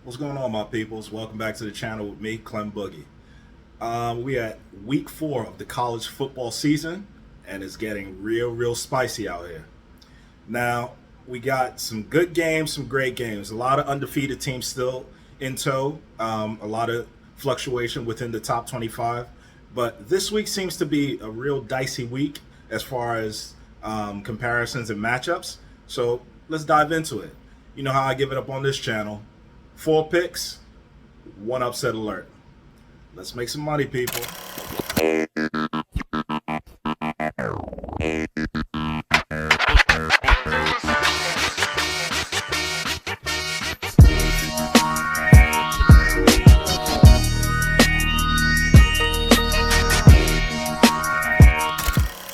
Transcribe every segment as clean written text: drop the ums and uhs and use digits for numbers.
What's going on, my peoples? Welcome back to the channel with me, Clem Boogie. We at week 4 of the college football season, and it's getting real spicy out here. Now, we got some good games, some great games. A lot of undefeated teams still in tow. A lot of fluctuation within the top 25. But this week seems to be a real dicey week as far as comparisons and matchups. So let's dive into it. You know how I give it up on this channel. 4 picks, one upset alert. Let's make some money, people.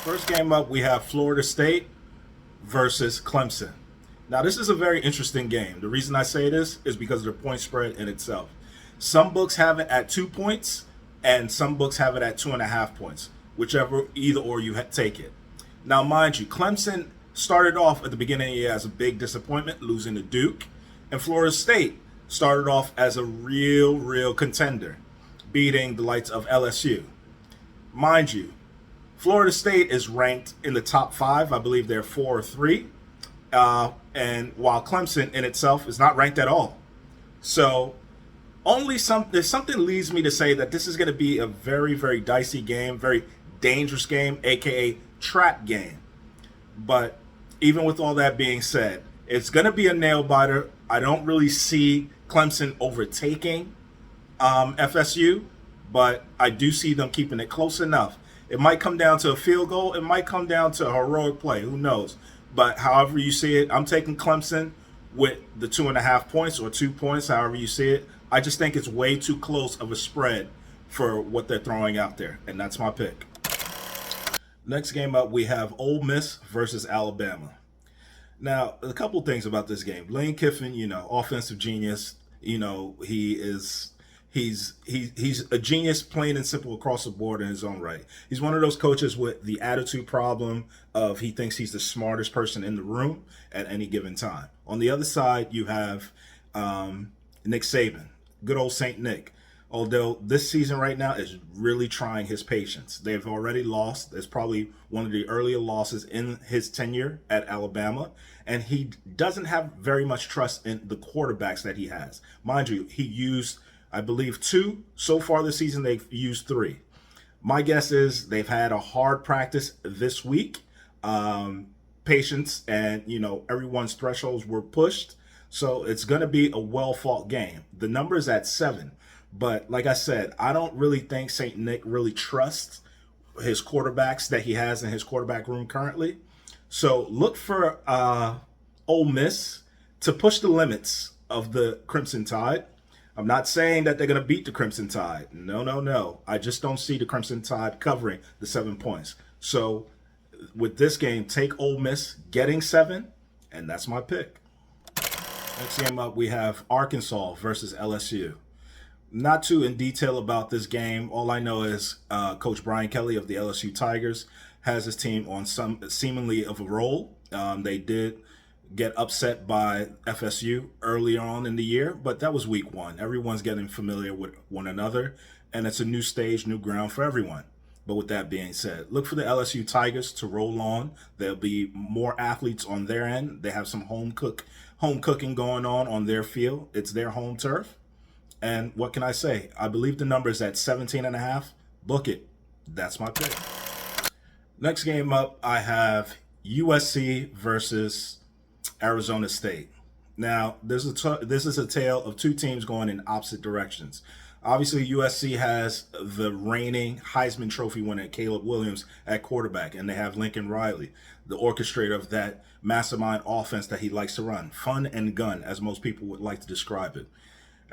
First game up, we have Florida State versus Clemson. Now, this is a very interesting game. The reason I say this is because of the point spread in itself. Some books have it at 2 points, and some books have it at 2.5 points, whichever either or you take it. Now, mind you, Clemson started off at the beginning of the year as a big disappointment, losing to Duke, and Florida State started off as a real contender, beating the likes of LSU. Mind you, Florida State is ranked in the top 5. I believe they're 4 or 3. And while Clemson in itself is not ranked at all. So there's something leads me to say that this is going to be a very dicey game, very dangerous game, aka trap game. But even with all that being said, it's going to be a nail biter. I don't really see Clemson overtaking FSU, but I do see them keeping it close enough. It might come down to a field goal. It might come down to a heroic play. Who knows? But however you see it, I'm taking Clemson with the 2.5 points or 2 points, however you see it. I just think it's way too close of a spread for what they're throwing out there, and that's my pick. Next game up, we have Ole Miss versus Alabama. Now, a couple things about this game. Lane Kiffin, offensive genius. He's a genius, plain and simple, across the board in his own right. He's one of those coaches with the attitude problem of he thinks he's the smartest person in the room at any given time. On the other side, you have Nick Saban, good old Saint Nick. Although this season right now is really trying his patience. They've already lost. It's probably one of the earlier losses in his tenure at Alabama. And he doesn't have very much trust in the quarterbacks that he has. Mind you, he used, I believe, 2. So far this season, they've used 3. My guess is they've had a hard practice this week. Patience and, everyone's thresholds were pushed. So it's going to be a well-fought game. The number is at 7. But like I said, I don't really think St. Nick really trusts his quarterbacks that he has in his quarterback room currently. So look for Ole Miss to push the limits of the Crimson Tide. I'm not saying that they're going to beat the Crimson Tide. No. I just don't see the Crimson Tide covering the 7 points. So with this game, take Ole Miss getting 7, and that's my pick. Next game up, we have Arkansas versus LSU. Not too in detail about this game. All I know is Coach Brian Kelly of the LSU Tigers has his team on some seemingly of a roll. They did get upset by FSU earlier on in the year, but that was week 1. Everyone's getting familiar with one another, and it's a new stage, new ground for everyone. But with that being said, look for the LSU Tigers to roll on. There'll be more athletes on their end. They have some home cooking going on their field. It's their home turf. And what can I say? I believe the number is at 17.5. Book it. That's my pick. Next game up, I have USC versus Arizona State. Now, this is a tale of 2 teams going in opposite directions. Obviously, USC has the reigning Heisman Trophy winner, Caleb Williams, at quarterback, and they have Lincoln Riley, the orchestrator of that mastermind offense that he likes to run. Fun and gun, as most people would like to describe it.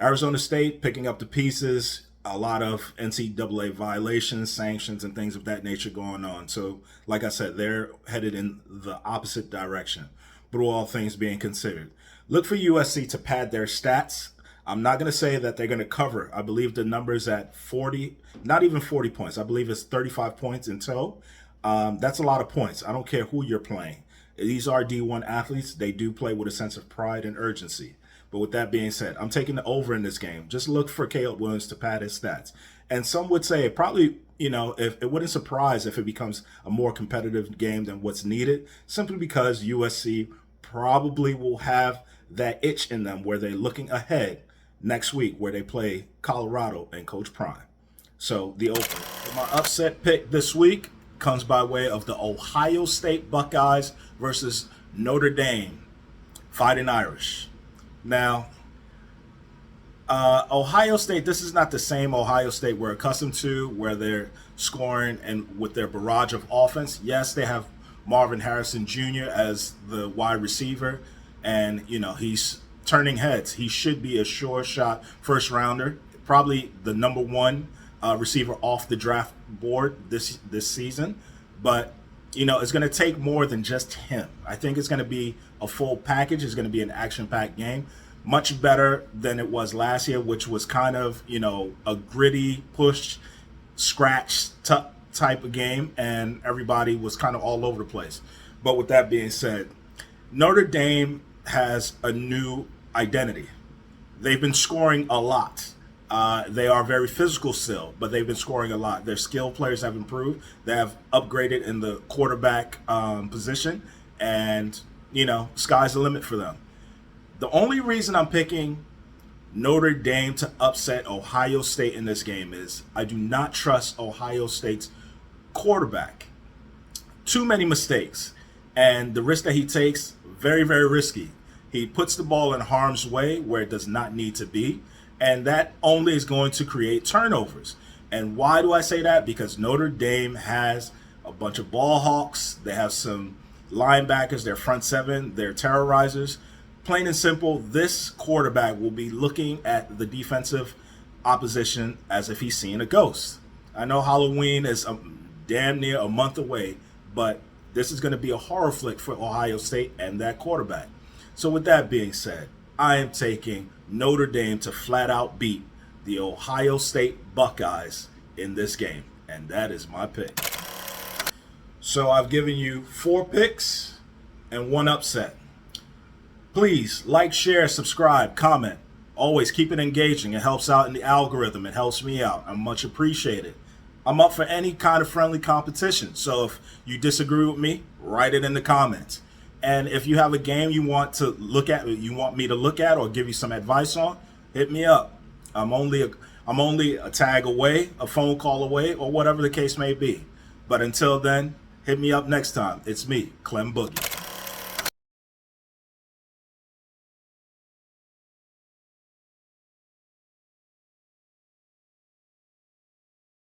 Arizona State picking up the pieces, a lot of NCAA violations, sanctions, and things of that nature going on. So, like I said, they're headed in the opposite direction. But all things being considered, look for USC to pad their stats. I'm not going to say that they're going to cover. I believe the number's at 40, not even 40 points. I believe it's 35 points in total. That's a lot of points. I don't care who you're playing. These are D1 athletes. They do play with a sense of pride and urgency. But with that being said, I'm taking the over in this game. Just look for Caleb Williams to pad his stats. And some would say it probably, if it wouldn't surprise if it becomes a more competitive game than what's needed, simply because USC probably will have that itch in them where they're looking ahead next week where they play Colorado and Coach Prime. So the over. My upset pick this week comes by way of the Ohio State Buckeyes versus Notre Dame Fighting Irish. Now, Ohio State, this is not the same Ohio State we're accustomed to, where they're scoring and with their barrage of offense. Yes, they have Marvin Harrison Jr. as the wide receiver, and he's turning heads. He should be a sure shot first rounder, probably the number one receiver off the draft board this season. But it's going to take more than just him. I think it's going to be a full package. It's going to be an action-packed game, much better than it was last year, which was kind of a gritty push, scratch type of game, and everybody was kind of all over the place. But with that being said, Notre Dame has a new identity. They've been scoring a lot. They are very physical still, but they've been scoring a lot. Their skill players have improved. They have upgraded in the quarterback position, and sky's the limit for them. The only reason I'm picking Notre Dame to upset Ohio State in this game is I do not trust Ohio State's quarterback. Too many mistakes, and the risk that he takes, very, very risky. He puts the ball in harm's way where it does not need to be, and that only is going to create turnovers. And why do I say that? Because Notre Dame has a bunch of ball hawks. They have some linebackers, their front seven, they're terrorizers. Plain and simple, this quarterback will be looking at the defensive opposition as if he's seeing a ghost. I know Halloween is damn near a month away, but this is going to be a horror flick for Ohio State and that quarterback. So with that being said, I am taking Notre Dame to flat out beat the Ohio State Buckeyes in this game, and that is my pick. So I've given you 4 picks and 1 upset. Please like, share, subscribe, comment. Always keep it engaging. It helps out in the algorithm. It helps me out. I'm much appreciated. I'm up for any kind of friendly competition. So if you disagree with me, write it in the comments. And if you have a game you want me to look at or give you some advice on, hit me up. I'm only a tag away, a phone call away, or whatever the case may be. But until then, hit me up next time. It's me, Clem Boogie.